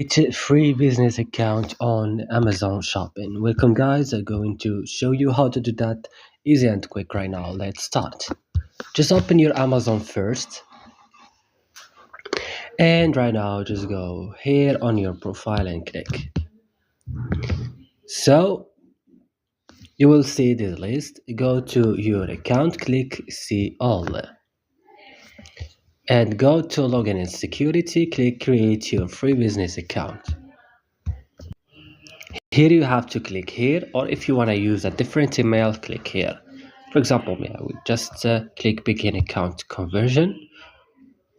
Free business account on Amazon Shopping. Welcome guys, I'm going to show you how to do that easy and quick right now. Let's start. Just open your Amazon first, and right now just go here on your profile and click. So you will see this list. Go to your account, click see all, and go to login and security, click create your free business account. Here you have to click here, or if you want to use a different email, click here. For example, I would just click begin account conversion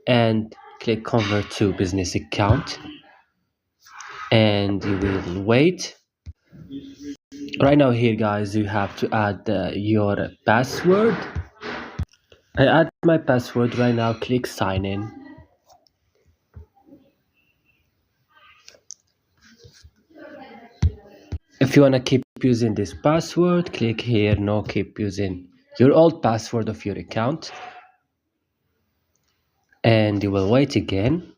and click convert to business account, and you will wait. Right now here guys, you have to add your password. I add my password right now, click sign in. If you want to keep using this password, click here, no, keep using your old password of your account, and you will wait again.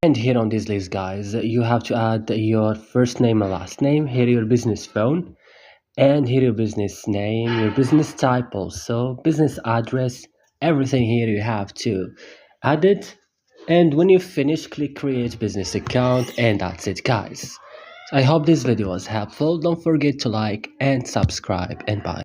And here on this list guys, you have to add your first name and last name, here your business phone, and here your business name, your business type also, business address, everything here you have to add it. And when you finish, click create business account, and that's it guys. I hope this video was helpful. Don't forget to like and subscribe, and bye.